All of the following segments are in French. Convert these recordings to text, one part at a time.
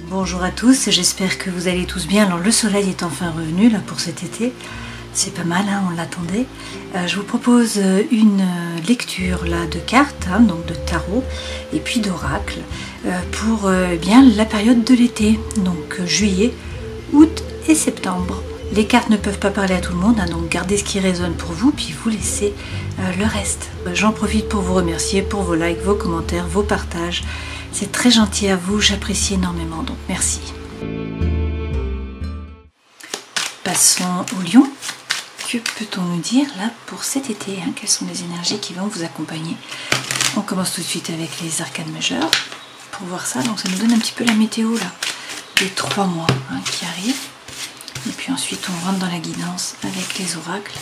Bonjour à tous, j'espère que vous allez tous bien. Alors le soleil est enfin revenu là pour cet été, c'est pas mal, hein, on l'attendait. Je vous propose une lecture là de cartes, hein, donc de tarot et puis d'oracle pour bien la période de l'été, donc juillet, août et septembre. Les cartes ne peuvent pas parler à tout le monde, hein, donc gardez ce qui résonne pour vous, puis vous laissez le reste. J'en profite pour vous remercier pour vos likes, vos commentaires, vos partages. C'est très gentil à vous, j'apprécie énormément, donc merci. Passons au lion. Que peut-on nous dire là pour cet été, hein? Quelles sont les énergies qui vont vous accompagner? On commence tout de suite avec les arcanes majeures pour voir ça. Donc ça nous donne un petit peu la météo là, des 3 mois hein, qui arrivent. Et puis ensuite on rentre dans la guidance avec les oracles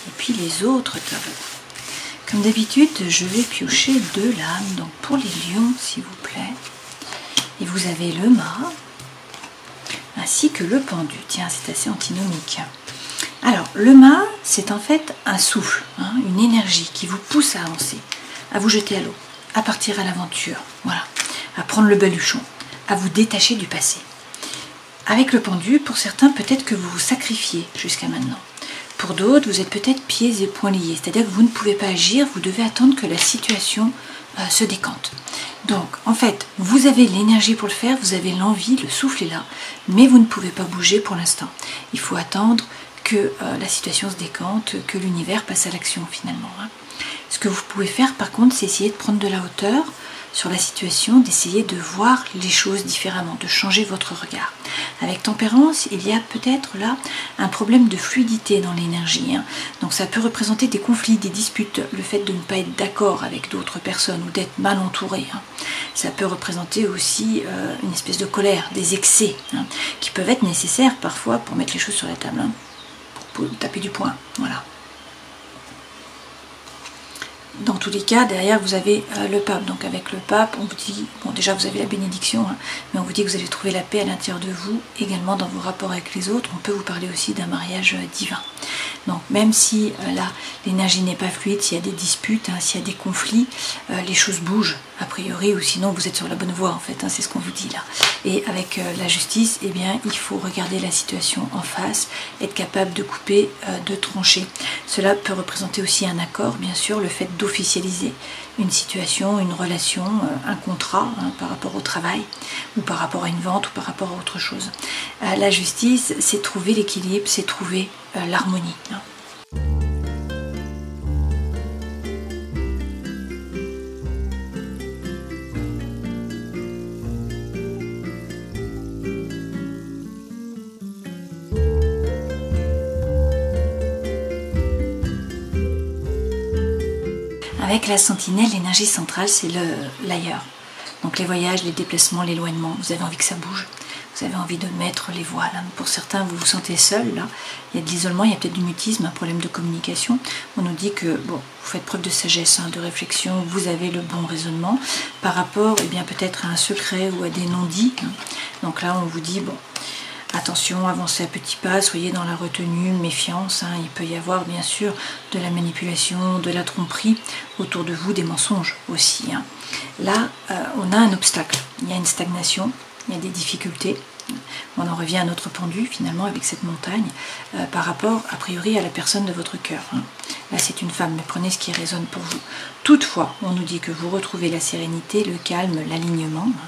et puis les autres tarots. Comme d'habitude, je vais piocher 2 lames, donc pour les lions, s'il vous plaît. Et vous avez le mât, ainsi que le pendu. Tiens, c'est assez antinomique. Alors, le mât, c'est en fait un souffle, hein, une énergie qui vous pousse à avancer, à vous jeter à l'eau, à partir à l'aventure, voilà, à prendre le baluchon, à vous détacher du passé. Avec le pendu, pour certains, peut-être que vous vous sacrifiez jusqu'à maintenant. Pour d'autres, vous êtes peut-être pieds et poings liés, c'est-à-dire que vous ne pouvez pas agir, vous devez attendre que la situation se décante. Donc, en fait, vous avez l'énergie pour le faire, vous avez l'envie, le souffle est là, mais vous ne pouvez pas bouger pour l'instant. Il faut attendre que la situation se décante, que l'univers passe à l'action finalement. Hein. Ce que vous pouvez faire, par contre, c'est essayer de prendre de la hauteur sur la situation, d'essayer de voir les choses différemment, de changer votre regard. Avec tempérance, il y a peut-être là un problème de fluidité dans l'énergie. Hein. Donc ça peut représenter des conflits, des disputes, le fait de ne pas être d'accord avec d'autres personnes ou d'être mal entouré. Hein. Ça peut représenter aussi une espèce de colère, des excès, hein, qui peuvent être nécessaires parfois pour mettre les choses sur la table, hein, pour taper du poing. Voilà. Dans tous les cas, derrière vous avez le pape. Donc avec le pape, on vous dit, bon déjà vous avez la bénédiction, hein, mais on vous dit que vous allez trouver la paix à l'intérieur de vous, également dans vos rapports avec les autres. On peut vous parler aussi d'un mariage divin. Donc même si là l'énergie n'est pas fluide, s'il y a des disputes, hein, s'il y a des conflits, les choses bougent a priori, ou sinon vous êtes sur la bonne voie en fait, hein, c'est ce qu'on vous dit là. Et avec la justice, eh bien il faut regarder la situation en face, être capable de couper, de trancher. Cela peut représenter aussi un accord, bien sûr, le fait d'officialiser une situation, une relation, un contrat hein, par rapport au travail, ou par rapport à une vente, ou par rapport à autre chose. La justice, c'est trouver l'équilibre, c'est trouver l'harmonie. Hein. Avec la sentinelle, l'énergie centrale, c'est l'ailleurs. Donc les voyages, les déplacements, l'éloignement. Vous avez envie que ça bouge. Vous avez envie de mettre les voiles. Hein. Pour certains, vous vous sentez seul. Là. Il y a de l'isolement, il y a peut-être du mutisme, un problème de communication. On nous dit que bon, vous faites preuve de sagesse, hein, de réflexion. Vous avez le bon raisonnement par rapport, eh bien, peut-être à un secret ou à des non-dits. Hein. Donc là, on vous dit, bon, attention, avancez à petits pas, soyez dans la retenue, méfiance. Hein. Il peut y avoir bien sûr de la manipulation, de la tromperie autour de vous, des mensonges aussi. Hein. Là, on a un obstacle, il y a une stagnation, il y a des difficultés. On en revient à notre pendu finalement avec cette montagne par rapport a priori à la personne de votre cœur. Hein. Là c'est une femme, mais prenez ce qui résonne pour vous. Toutefois, on nous dit que vous retrouvez la sérénité, le calme, l'alignement, hein,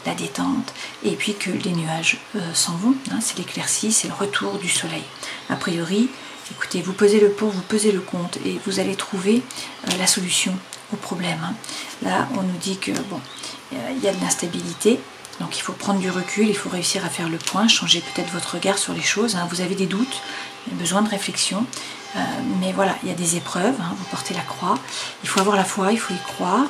la détente, et puis que les nuages s'en vont, hein, c'est l'éclaircie, c'est le retour du soleil. A priori, écoutez, vous pesez le pour, vous pesez le contre, et vous allez trouver la solution au problème. Hein. Là, on nous dit que bon, il y a de l'instabilité, donc il faut prendre du recul, il faut réussir à faire le point, changer peut-être votre regard sur les choses. Hein. Vous avez des doutes, il y a besoin de réflexion, mais voilà, il y a des épreuves, hein, vous portez la croix, il faut avoir la foi, il faut y croire.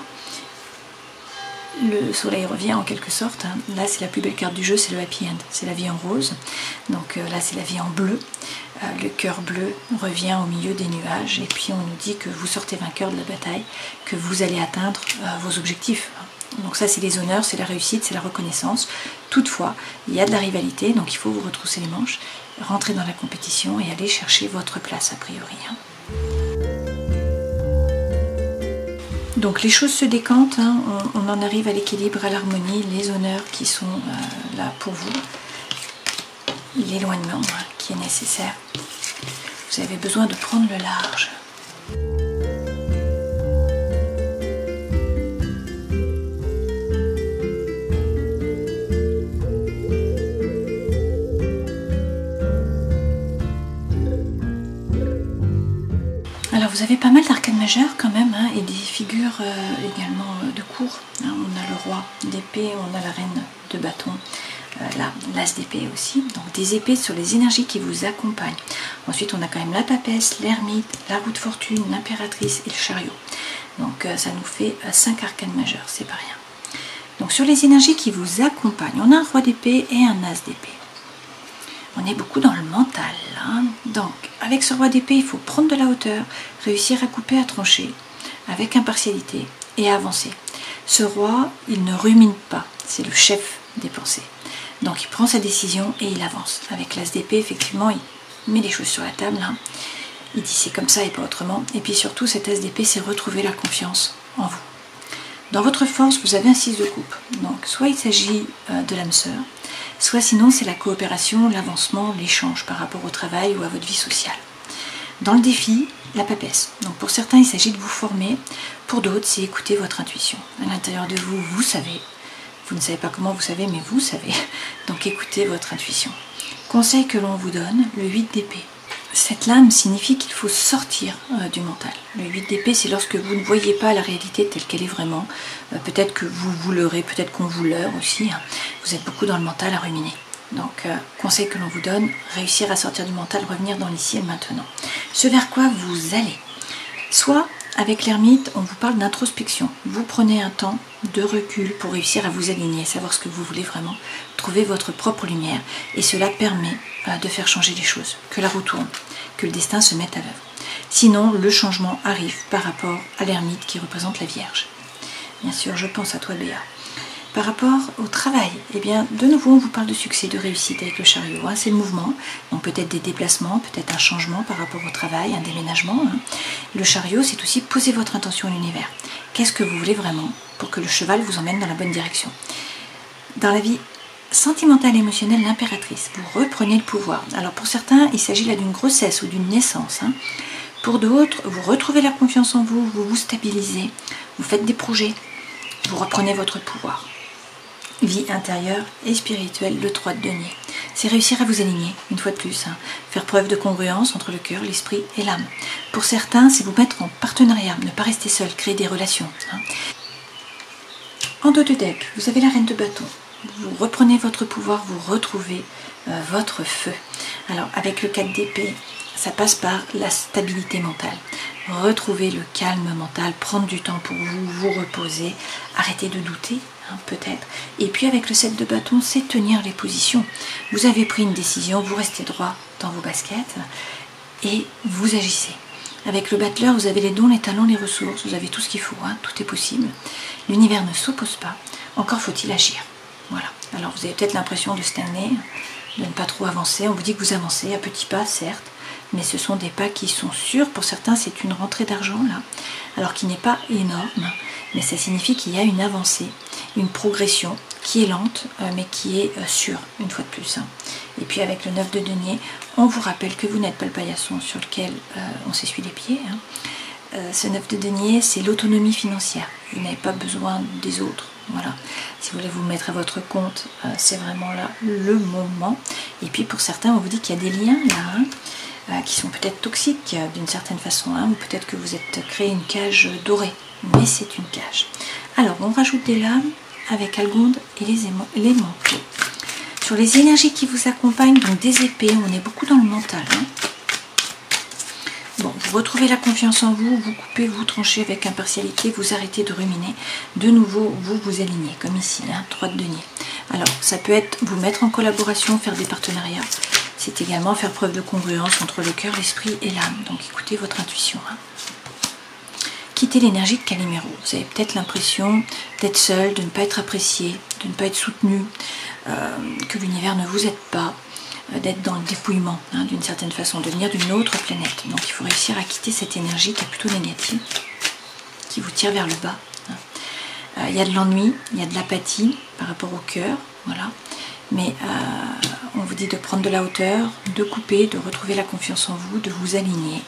Le soleil revient en quelque sorte. Hein. Là, c'est la plus belle carte du jeu, c'est le happy end, c'est la vie en rose. Donc là, c'est la vie en bleu. Le cœur bleu revient au milieu des nuages. Et puis, on nous dit que vous sortez vainqueur de la bataille, que vous allez atteindre vos objectifs. Donc ça, c'est les honneurs, c'est la réussite, c'est la reconnaissance. Toutefois, il y a de la rivalité, donc il faut vous retrousser les manches, rentrer dans la compétition et aller chercher votre place a priori. Hein. Donc les choses se décantent, hein, on en arrive à l'équilibre, à l'harmonie, les honneurs qui sont là pour vous, l'éloignement qui est nécessaire. Vous avez besoin de prendre le large. Alors vous avez pas mal d'arcades majeures quand même, hein, et des figures également de cour. Hein, on a le roi d'épée, on a la reine de bâton, là, l'as d'épée aussi. Donc des épées sur les énergies qui vous accompagnent. Ensuite on a quand même la papesse, l'ermite, la roue de fortune, l'impératrice et le chariot. Donc ça nous fait 5 arcades majeures, c'est pas rien. Donc sur les énergies qui vous accompagnent, on a un roi d'épée et un as d'épée. On est beaucoup dans le mental, hein. Donc avec ce roi d'épée, il faut prendre de la hauteur, réussir à couper, à trancher, avec impartialité et avancer. Ce roi, il ne rumine pas, c'est le chef des pensées. Donc il prend sa décision et il avance. Avec l'as d'épée, effectivement, il met les choses sur la table, hein. Il dit c'est comme ça et pas autrement. Et puis surtout, cet as d'épée, c'est retrouver la confiance en vous. Dans votre force, vous avez un 6 de coupe. Donc soit il s'agit de l'âme sœur, soit sinon c'est la coopération, l'avancement, l'échange par rapport au travail ou à votre vie sociale. Dans le défi, la papesse. Donc pour certains, il s'agit de vous former. Pour d'autres, c'est écouter votre intuition. À l'intérieur de vous, vous savez. Vous ne savez pas comment vous savez, mais vous savez. Donc écoutez votre intuition. Conseil que l'on vous donne, le 8 d'épée. Cette lame signifie qu'il faut sortir du mental. Le 8 d'épée, c'est lorsque vous ne voyez pas la réalité telle qu'elle est vraiment. Peut-être que vous vous leurrez, peut-être qu'on vous leurre aussi. Hein. Vous êtes beaucoup dans le mental à ruminer. Donc, conseil que l'on vous donne, réussir à sortir du mental, revenir dans l'ici et le maintenant. Ce vers quoi vous allez. Soit, avec l'ermite, on vous parle d'introspection. Vous prenez un temps de recul pour réussir à vous aligner, savoir ce que vous voulez vraiment, trouver votre propre lumière. Et cela permet de faire changer les choses, que la roue tourne, que le destin se mette à l'œuvre. Sinon, le changement arrive par rapport à l'ermite qui représente la Vierge. Bien sûr, je pense à toi, Béa. Par rapport au travail, eh bien, de nouveau, on vous parle de succès, de réussite avec le chariot. Hein, c'est le mouvement, donc peut-être des déplacements, peut-être un changement par rapport au travail, un déménagement. Hein. Le chariot, c'est aussi poser votre intention à l'univers. Qu'est-ce que vous voulez vraiment pour que le cheval vous emmène dans la bonne direction? Dans la vie sentimentale et émotionnelle, l'impératrice, vous reprenez le pouvoir. Alors pour certains, il s'agit là d'une grossesse ou d'une naissance. Hein. Pour d'autres, vous retrouvez la confiance en vous, vous vous stabilisez, vous faites des projets, vous reprenez votre pouvoir. Vie intérieure et spirituelle, le 3 de denier. C'est réussir à vous aligner, une fois de plus. Hein. Faire preuve de congruence entre le cœur, l'esprit et l'âme. Pour certains, c'est vous mettre en partenariat, ne pas rester seul, créer des relations. Hein. En dos de deck, vous avez la reine de bâton. Vous reprenez votre pouvoir, vous retrouvez votre feu. Alors, avec le 4 d'épée, ça passe par la stabilité mentale. Retrouver le calme mental, prendre du temps pour vous, vous reposer, arrêter de douter, hein, peut-être. Et puis avec le 7 de bâton, c'est tenir les positions. Vous avez pris une décision, vous restez droit dans vos baskets et vous agissez. Avec le battleur, vous avez les dons, les talents, les ressources, vous avez tout ce qu'il faut, hein, tout est possible. L'univers ne s'oppose pas, encore faut-il agir. Voilà. Alors vous avez peut-être l'impression de stagner, de ne pas trop avancer. On vous dit que vous avancez à petits pas, certes, mais ce sont des pas qui sont sûrs. Pour certains, c'est une rentrée d'argent, là, alors qui n'est pas énorme, mais ça signifie qu'il y a une avancée, une progression qui est lente, mais qui est sûre, une fois de plus. Hein. Et puis avec le 9 de denier, on vous rappelle que vous n'êtes pas le paillasson sur lequel on s'essuie les pieds. Hein. Ce 9 de denier, c'est l'autonomie financière. Vous n'avez pas besoin des autres. Voilà. Si vous voulez vous mettre à votre compte, c'est vraiment là le moment. Et puis pour certains, on vous dit qu'il y a des liens là, qui sont peut-être toxiques d'une certaine façon, hein, ou peut-être que vous êtes créé une cage dorée, mais c'est une cage. Alors on rajoute des lames avec Algonde et les manteaux. Sur les énergies qui vous accompagnent, donc des épées, on est beaucoup dans le mental. Hein. Bon, vous retrouvez la confiance en vous, vous coupez, vous tranchez avec impartialité, vous arrêtez de ruminer. De nouveau, vous vous alignez, comme ici, hein, 3 de denier. Alors, ça peut être vous mettre en collaboration, faire des partenariats. C'est également faire preuve de congruence entre le cœur, l'esprit et l'âme. Donc, écoutez votre intuition. Hein. Quittez l'énergie de Calimero. Vous avez peut-être l'impression d'être seul, de ne pas être apprécié, de ne pas être soutenu, que l'univers ne vous aide pas, d'être dans le dépouillement, hein, d'une certaine façon, de venir d'une autre planète. Donc il faut réussir à quitter cette énergie qui est plutôt négative. qui vous tire vers le bas. Il y a de l'ennui, il y a de l'apathie par rapport au cœur, voilà. Mais on vous dit de prendre de la hauteur, de couper, de retrouver la confiance en vous, de vous aligner.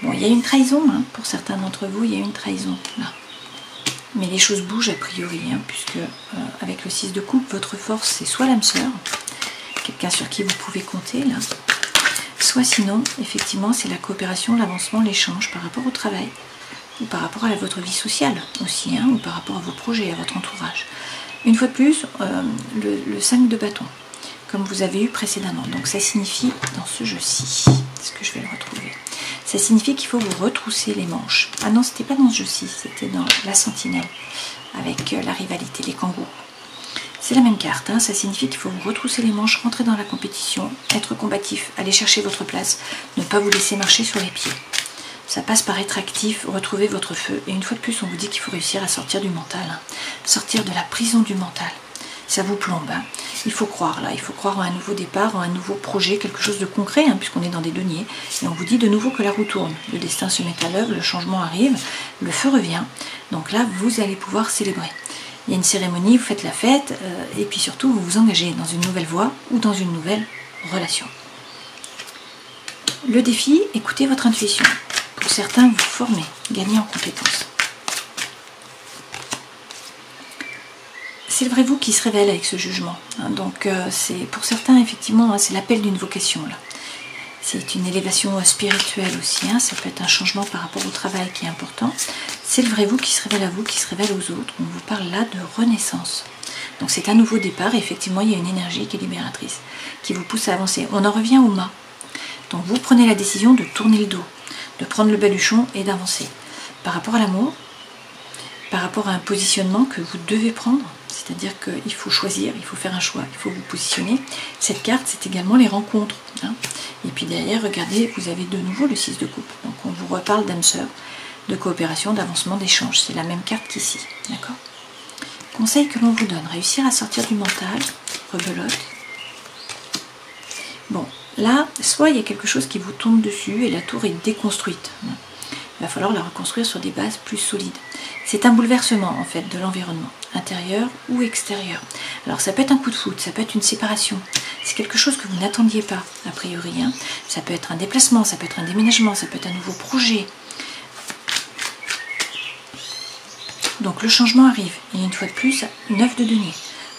Bon, il y a une trahison, hein, pour certains d'entre vous, il y a une trahison là. Mais les choses bougent a priori, hein, puisque avec le 6 de coupe, votre force c'est soit l'âme sœur, quelqu'un sur qui vous pouvez compter là, soit sinon, effectivement, c'est la coopération, l'avancement, l'échange par rapport au travail, ou par rapport à votre vie sociale aussi, hein, ou par rapport à vos projets, à votre entourage. Une fois de plus, le 5 de bâton, comme vous avez eu précédemment. Donc ça signifie, dans ce jeu-ci, est-ce que je vais le retrouver? Ça signifie qu'il faut vous retrousser les manches. Ah non, c'était pas dans ce jeu-ci, c'était dans la sentinelle, avec la rivalité, les kangourous. C'est la même carte, hein, ça signifie qu'il faut vous retrousser les manches, rentrer dans la compétition, être combatif, aller chercher votre place, ne pas vous laisser marcher sur les pieds. Ça passe par être actif, retrouver votre feu. Et une fois de plus, on vous dit qu'il faut réussir à sortir du mental, hein, sortir de la prison du mental. Ça vous plombe, hein. Il faut croire là, il faut croire en un nouveau départ, en un nouveau projet, quelque chose de concret, hein, puisqu'on est dans des deniers. Et on vous dit de nouveau que la roue tourne, le destin se met à l'œuvre, le changement arrive, le feu revient. Donc là, vous allez pouvoir célébrer. Il y a une cérémonie, vous faites la fête, et puis surtout, vous vous engagez dans une nouvelle voie ou dans une nouvelle relation. Le défi, écoutez votre intuition. Pour certains, vous formez, gagnez en compétences. C'est le vrai vous qui se révèle avec ce jugement. Donc c'est pour certains, effectivement, c'est l'appel d'une vocation là. C'est une élévation spirituelle aussi, hein. Ça peut être un changement par rapport au travail qui est important. C'est le vrai vous qui se révèle à vous, qui se révèle aux autres. On vous parle là de renaissance. Donc c'est un nouveau départ et effectivement il y a une énergie qui est libératrice, qui vous pousse à avancer. On en revient au mât. Donc vous prenez la décision de tourner le dos, de prendre le baluchon et d'avancer. Par rapport à l'amour, par rapport à un positionnement que vous devez prendre, c'est-à-dire qu'il faut choisir, il faut faire un choix, il faut vous positionner. Cette carte, c'est également les rencontres, hein. Et puis derrière, regardez, vous avez de nouveau le 6 de coupe. Donc on vous reparle d'âme sœur, de coopération, d'avancement, d'échange. C'est la même carte qu'ici, d'accord? Conseil que l'on vous donne, réussir à sortir du mental, rebelote. Bon, là, soit il y a quelque chose qui vous tombe dessus et la tour est déconstruite. Il va falloir la reconstruire sur des bases plus solides. C'est un bouleversement en fait de l'environnement, intérieur ou extérieur. Alors ça peut être un coup de foudre, ça peut être une séparation. C'est quelque chose que vous n'attendiez pas, a priori, hein. Ça peut être un déplacement, ça peut être un déménagement, ça peut être un nouveau projet. Donc le changement arrive. Et une fois de plus, 9 de denier.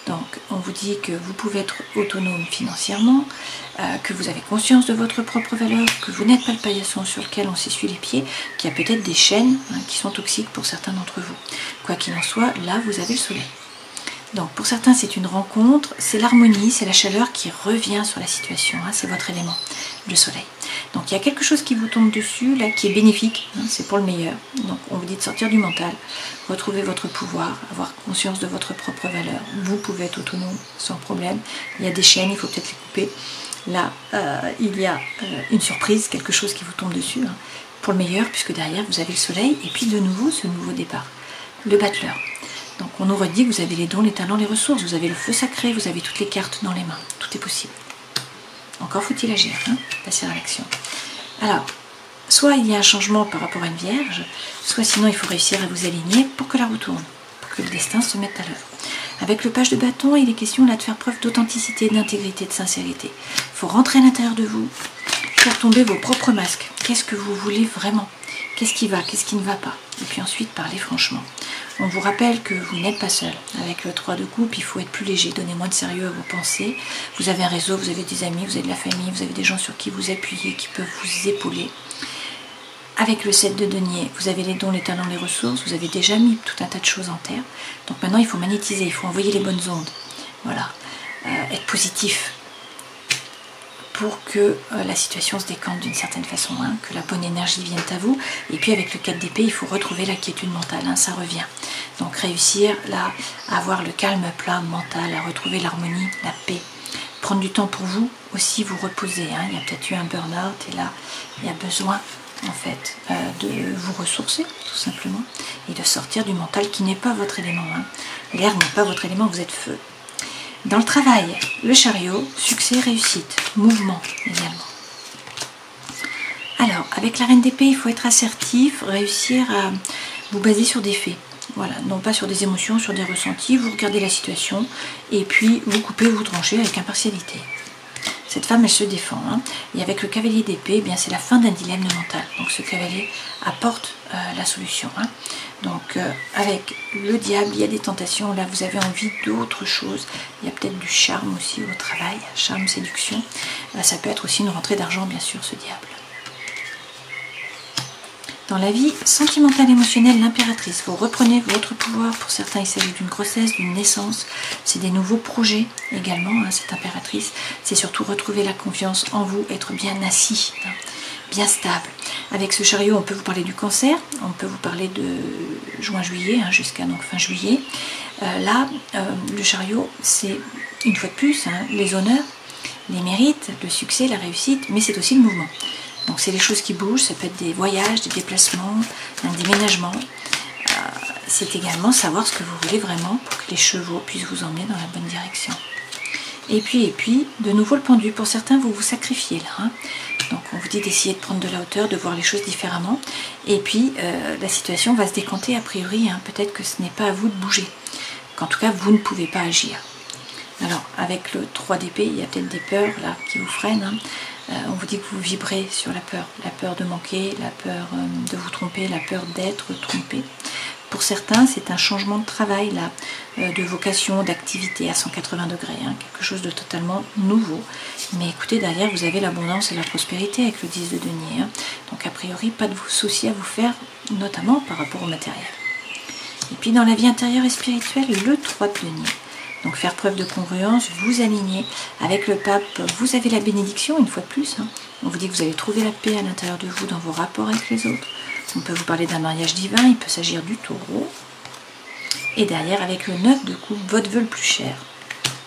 Donc on vous dit que vous pouvez être autonome financièrement, que vous avez conscience de votre propre valeur, que vous n'êtes pas le paillasson sur lequel on s'essuie les pieds, qu'il y a peut-être des chaînes, hein, qui sont toxiques pour certains d'entre vous. Quoi qu'il en soit, là vous avez le soleil. Donc pour certains c'est une rencontre, c'est l'harmonie, c'est la chaleur qui revient sur la situation, hein, c'est votre élément, le soleil. Donc il y a quelque chose qui vous tombe dessus, là, qui est bénéfique, hein, c'est pour le meilleur. Donc on vous dit de sortir du mental, retrouver votre pouvoir, avoir conscience de votre propre valeur. Vous pouvez être autonome sans problème. Il y a des chaînes, il faut peut-être les couper. Là, il y a une surprise, quelque chose qui vous tombe dessus, hein, pour le meilleur, puisque derrière vous avez le soleil, et puis de nouveau ce nouveau départ, le battleur. Donc on nous redit que vous avez les dons, les talents, les ressources, vous avez le feu sacré, vous avez toutes les cartes dans les mains, tout est possible. Encore faut-il agir, hein, passer à l'action. Alors, soit il y a un changement par rapport à une vierge, soit sinon il faut réussir à vous aligner pour que la roue tourne, pour que le destin se mette à l'œuvre. Avec le page de bâton, il est question là de faire preuve d'authenticité, d'intégrité, de sincérité. Il faut rentrer à l'intérieur de vous, faire tomber vos propres masques. Qu'est-ce que vous voulez vraiment? Qu'est-ce qui va? Qu'est-ce qui ne va pas? Et puis ensuite, parler franchement. On vous rappelle que vous n'êtes pas seul. Avec le 3 de coupe, il faut être plus léger, donner moins de sérieux à vos pensées. Vous avez un réseau, vous avez des amis, vous avez de la famille, vous avez des gens sur qui vous appuyer, qui peuvent vous épauler. Avec le 7 de denier, vous avez les dons, les talents, les ressources, vous avez déjà mis tout un tas de choses en terre. Donc maintenant, il faut magnétiser, il faut envoyer les bonnes ondes. Voilà, être positif pour que la situation se décante d'une certaine façon, hein, que la bonne énergie vienne à vous. Et puis avec le 4 d'épée, il faut retrouver la quiétude mentale, hein, ça revient. Donc réussir là à avoir le calme plat mental, à retrouver l'harmonie, la paix. Prendre du temps pour vous, aussi vous reposer, hein. Il y a peut-être eu un burn-out et là, il y a besoin en fait de vous ressourcer tout simplement et de sortir du mental qui n'est pas votre élément, hein. L'air n'est pas votre élément, vous êtes feu. Dans le travail, le chariot, succès, réussite, mouvement également. Alors, avec la reine d'épée, il faut être assertif, réussir vous basez sur des faits. Voilà, non pas sur des émotions, sur des ressentis, vous regardez la situation et puis vous coupez, vous tranchez avec impartialité. Cette femme, elle se défend. Hein. Et avec le cavalier d'épée, eh bien c'est la fin d'un dilemme mental. Donc ce cavalier apporte la solution. Hein. Donc avec le diable, il y a des tentations. Là, vous avez envie d'autre chose. Il y a peut-être du charme aussi au travail. Charme, séduction. Ça peut être aussi une rentrée d'argent, bien sûr, ce diable. Dans la vie sentimentale émotionnelle, l'impératrice, vous reprenez votre pouvoir. Pour certains, il s'agit d'une grossesse, d'une naissance. C'est des nouveaux projets également, hein, cette impératrice. C'est surtout retrouver la confiance en vous, être bien assis, hein, bien stable. Avec ce chariot, on peut vous parler du cancer, on peut vous parler de juin-juillet, hein, jusqu'à donc fin juillet. Le chariot, c'est une fois de plus hein, les honneurs, les mérites, le succès, la réussite, mais c'est aussi le mouvement. Donc c'est les choses qui bougent, ça peut être des voyages, des déplacements, un déménagement. C'est également savoir ce que vous voulez vraiment pour que les chevaux puissent vous emmener dans la bonne direction. Et puis, de nouveau le pendu. Pour certains, vous vous sacrifiez là. Hein. Donc on vous dit d'essayer de prendre de la hauteur, de voir les choses différemment. Et puis la situation va se décanter a priori. Hein. Peut-être que ce n'est pas à vous de bouger. Qu'en tout cas, vous ne pouvez pas agir. Alors avec le 3 d'épée, il y a peut-être des peurs là qui vous freinent. Hein. On vous dit que vous vibrez sur la peur de manquer, la peur de vous tromper, la peur d'être trompé. Pour certains, c'est un changement de travail, là, de vocation, d'activité à 180 degrés, hein, quelque chose de totalement nouveau. Mais écoutez, derrière, vous avez l'abondance et la prospérité avec le 10 de denier. Hein. Donc a priori, pas de soucis à vous faire, notamment par rapport au matériel. Et puis dans la vie intérieure et spirituelle, le 3 de denier. Donc faire preuve de congruence, vous aligner avec le pape, vous avez la bénédiction une fois de plus. Hein. On vous dit que vous allez trouver la paix à l'intérieur de vous dans vos rapports avec les autres. On peut vous parler d'un mariage divin, il peut s'agir du taureau. Et derrière, avec le 9 de coupe, votre vœu le plus cher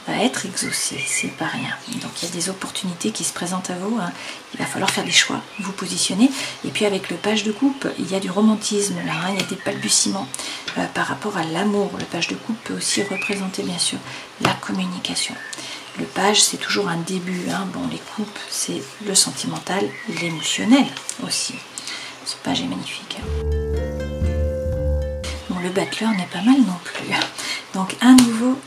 va être exaucé, c'est pas rien. Donc il y a des opportunités qui se présentent à vous, hein. Il va falloir faire des choix, vous positionner. Et puis avec le page de coupe, il y a du romantisme là, hein. Il y a des balbutiements par rapport à l'amour. Le page de coupe peut aussi représenter bien sûr la communication. Le page, c'est toujours un début, hein. Bon, les coupes, c'est le sentimental, l'émotionnel aussi. Ce page est magnifique. Bon, le battleur n'est pas mal non plus. Donc un nouveau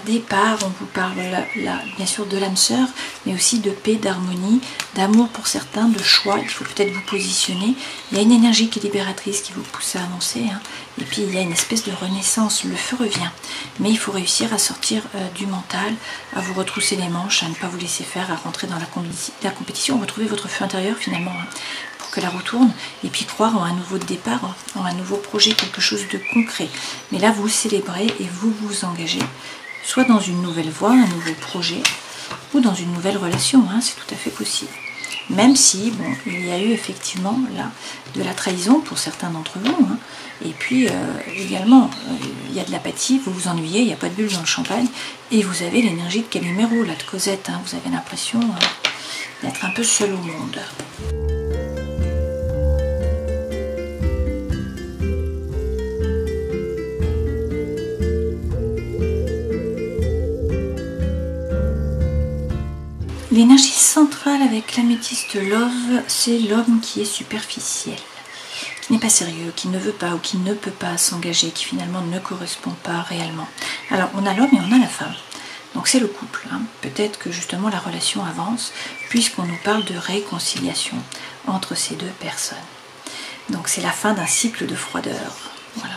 départ, on vous parle là, bien sûr de l'âme sœur, mais aussi de paix, d'harmonie, d'amour pour certains, de choix. Il faut peut-être vous positionner. Il y a une énergie qui est libératrice qui vous pousse à avancer. Hein. Et puis il y a une espèce de renaissance. Le feu revient. Mais il faut réussir à sortir du mental, à vous retrousser les manches, à ne pas vous laisser faire, à rentrer dans la compétition, retrouver votre feu intérieur finalement. Hein, que la roue tourne, et puis croire en un nouveau départ, en un nouveau projet, quelque chose de concret. Mais là, vous célébrez et vous vous engagez, soit dans une nouvelle voie, un nouveau projet, ou dans une nouvelle relation, hein, c'est tout à fait possible. Même si, bon, il y a eu effectivement là de la trahison pour certains d'entre vous, hein, et puis également, il y a de l'apathie, vous vous ennuyez, il n'y a pas de bulle dans le champagne, et vous avez l'énergie de Calimero, là, de Cosette, hein, vous avez l'impression d'être un peu seul au monde. L'énergie centrale avec l'améthyste Love, c'est l'homme qui est superficiel, qui n'est pas sérieux, qui ne veut pas ou qui ne peut pas s'engager, qui finalement ne correspond pas réellement. Alors on a l'homme et on a la femme, donc c'est le couple. Hein. Peut-être que justement la relation avance puisqu'on nous parle de réconciliation entre ces deux personnes. Donc c'est la fin d'un cycle de froideur. Voilà.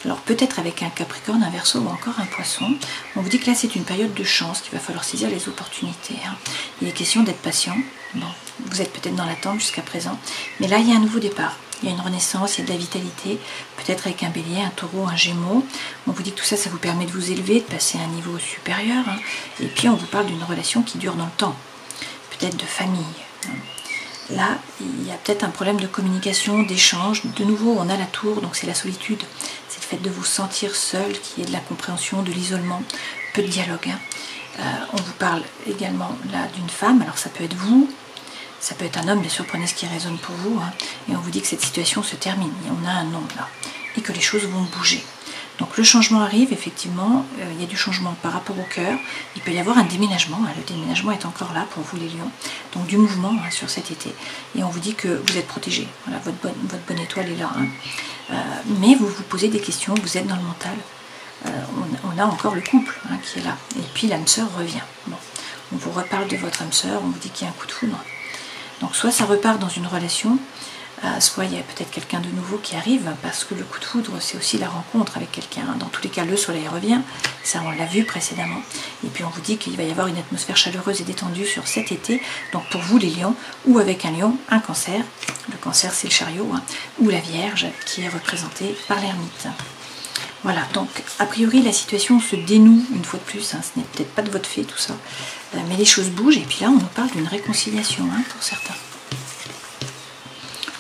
Alors peut-être avec un Capricorne, un Verseau ou encore un Poisson, on vous dit que là c'est une période de chance, qu'il va falloir saisir les opportunités. Hein. Il est question d'être patient. Bon, vous êtes peut-être dans l'attente jusqu'à présent, mais là il y a un nouveau départ. Il y a une renaissance, il y a de la vitalité, peut-être avec un Bélier, un Taureau, un Gémeaux. On vous dit que tout ça, ça vous permet de vous élever, de passer à un niveau supérieur. Hein. Et puis on vous parle d'une relation qui dure dans le temps, peut-être de famille. Là, il y a peut-être un problème de communication, d'échange. De nouveau, on a la tour, donc c'est la solitude. C'est le fait de vous sentir seul, qui est de la compréhension, de l'isolement, peu de dialogue. Hein. On vous parle également là d'une femme, alors ça peut être vous, ça peut être un homme, bien sûr, prenez ce qui résonne pour vous. Hein. Et on vous dit que cette situation se termine, et on a un nom là, et que les choses vont bouger. Donc le changement arrive, effectivement, il y a du changement par rapport au cœur, il peut y avoir un déménagement, hein, le déménagement est encore là pour vous les lions, donc du mouvement hein, sur cet été, et on vous dit que vous êtes protégés, voilà, votre bonne étoile est là, hein. Mais vous vous posez des questions, vous êtes dans le mental, on a encore le couple hein, qui est là, et puis l'âme sœur revient, bon, on vous reparle de votre âme sœur, on vous dit qu'il y a un coup de foudre, donc soit ça repart dans une relation, soit il y a peut-être quelqu'un de nouveau qui arrive, parce que le coup de foudre c'est aussi la rencontre avec quelqu'un, dans tous les cas le soleil revient, ça on l'a vu précédemment, et puis on vous dit qu'il va y avoir une atmosphère chaleureuse et détendue sur cet été, donc pour vous les lions, ou avec un lion, un cancer, le cancer c'est le chariot, hein, ou la vierge qui est représentée par l'ermite. Voilà, donc a priori la situation se dénoue une fois de plus, hein, ce n'est peut-être pas de votre fait tout ça, mais les choses bougent, et puis là on nous parle d'une réconciliation hein, pour certains.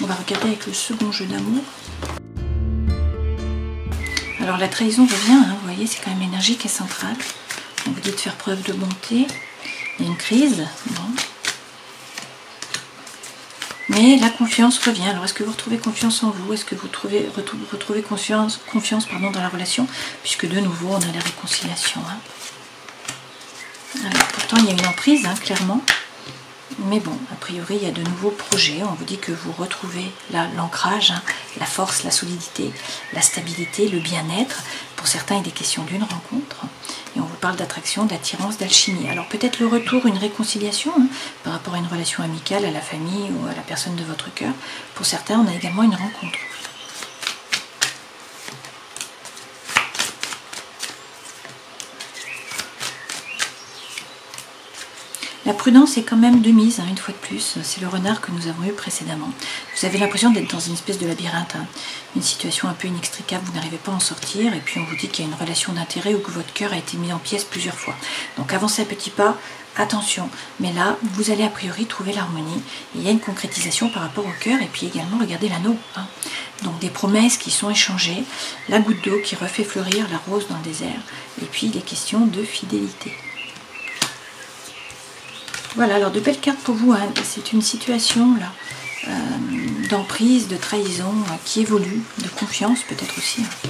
On va regarder avec le second jeu d'amour. Alors la trahison revient, hein, vous voyez, c'est quand même l'énergie qui est centrale. On vous dit de faire preuve de bonté. Il y a une crise, bon. Mais la confiance revient. Alors est-ce que vous retrouvez confiance en vous? Est-ce que vous retrouvez confiance pardon, dans la relation? Puisque de nouveau on a la réconciliation. Hein. Alors pourtant il y a une emprise, hein, clairement. Mais bon, a priori, il y a de nouveaux projets. On vous dit que vous retrouvez l'ancrage, hein, la force, la solidité, la stabilité, le bien-être. Pour certains, il est question d'une rencontre. Et on vous parle d'attraction, d'attirance, d'alchimie. Alors peut-être le retour, une réconciliation hein, par rapport à une relation amicale, à la famille ou à la personne de votre cœur. Pour certains, on a également une rencontre. La prudence est quand même de mise, hein, une fois de plus, c'est le renard que nous avons eu précédemment. Vous avez l'impression d'être dans une espèce de labyrinthe, hein, une situation un peu inextricable, vous n'arrivez pas à en sortir, et puis on vous dit qu'il y a une relation d'intérêt ou que votre cœur a été mis en pièces plusieurs fois. Donc avancez à petits pas, attention, mais là, vous allez a priori trouver l'harmonie, il y a une concrétisation par rapport au cœur, et puis également, regardez l'anneau, hein. Donc des promesses qui sont échangées, la goutte d'eau qui refait fleurir la rose dans le désert, et puis des questions de fidélité. Voilà, alors de belles cartes pour vous, hein. C'est une situation là d'emprise, de trahison qui évolue, de confiance peut-être aussi. Hein.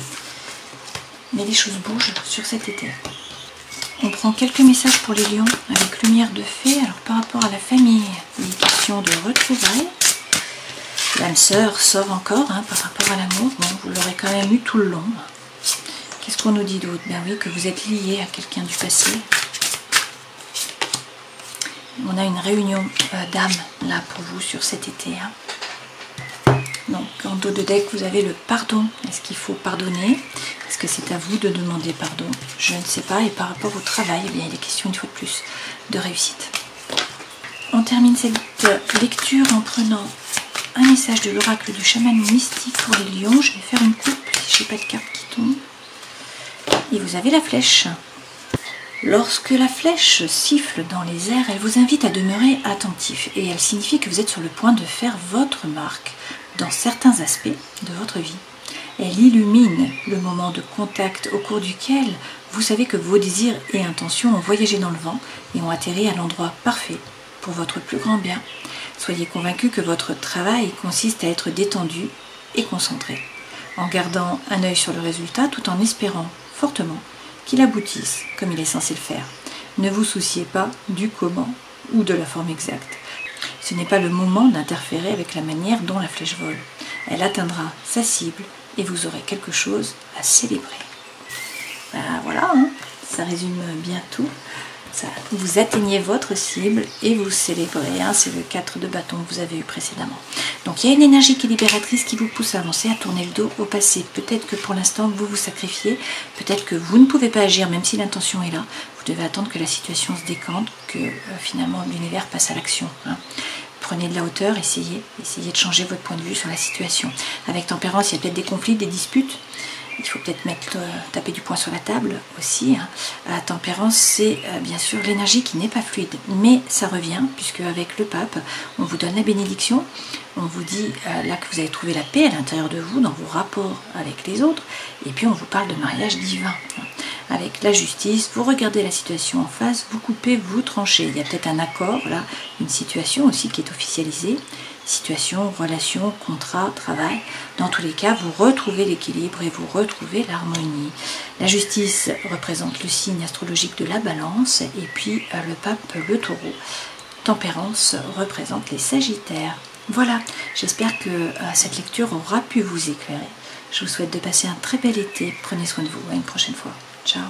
Mais les choses bougent sur cet été. On prend quelques messages pour les lions avec lumière de fée. Alors par rapport à la famille, il est question de retrouvailles. L'âme sœur sort encore hein, par rapport à l'amour. Bon, vous l'aurez quand même eu tout le long. Qu'est-ce qu'on nous dit d'autre? Ben oui, que vous êtes lié à quelqu'un du passé. On a une réunion d'âmes là pour vous sur cet été. Hein. Donc en dos de deck vous avez le pardon. Est-ce qu'il faut pardonner? Est-ce que c'est à vous de demander pardon? Je ne sais pas. Et par rapport au travail, eh bien, il est question une fois de plus de réussite. On termine cette lecture en prenant un message de l'oracle du chaman mystique pour les lions. Je vais faire une coupe si je n'ai pas de carte qui tombe. Et vous avez la flèche. Lorsque la flèche siffle dans les airs, elle vous invite à demeurer attentif et elle signifie que vous êtes sur le point de faire votre marque dans certains aspects de votre vie. Elle illumine le moment de contact au cours duquel vous savez que vos désirs et intentions ont voyagé dans le vent et ont atterri à l'endroit parfait pour votre plus grand bien. Soyez convaincus que votre travail consiste à être détendu et concentré, en gardant un œil sur le résultat tout en espérant fortement qu'il aboutisse comme il est censé le faire. Ne vous souciez pas du comment ou de la forme exacte. Ce n'est pas le moment d'interférer avec la manière dont la flèche vole. Elle atteindra sa cible et vous aurez quelque chose à célébrer. Ben voilà, hein, ça résume bien tout. Ça, vous atteignez votre cible et vous célébrez. Hein, c'est le 4 de bâton que vous avez eu précédemment. Donc il y a une énergie qui est libératrice qui vous pousse à avancer, à tourner le dos au passé. Peut-être que pour l'instant vous vous sacrifiez, peut-être que vous ne pouvez pas agir même si l'intention est là. Vous devez attendre que la situation se décante, que finalement l'univers passe à l'action. Hein. Prenez de la hauteur, essayez de changer votre point de vue sur la situation. Avec tempérance, il y a peut-être des conflits, des disputes. Il faut peut-être taper du poing sur la table aussi. Hein. La tempérance, c'est bien sûr l'énergie qui n'est pas fluide. Mais ça revient, puisque avec le pape, on vous donne la bénédiction. On vous dit là que vous avez trouvé la paix à l'intérieur de vous, dans vos rapports avec les autres. Et puis on vous parle de mariage divin. Hein. Avec la justice, vous regardez la situation en face, vous coupez, vous tranchez. Il y a peut-être un accord, là, une situation aussi qui est officialisée. situation, relation, contrat, travail. Dans tous les cas, vous retrouvez l'équilibre et vous retrouvez l'harmonie. La justice représente le signe astrologique de la balance et puis le pape, le taureau. Tempérance représente les sagittaires. Voilà, j'espère que cette lecture aura pu vous éclairer. Je vous souhaite de passer un très bel été. Prenez soin de vous. À une prochaine fois. Ciao.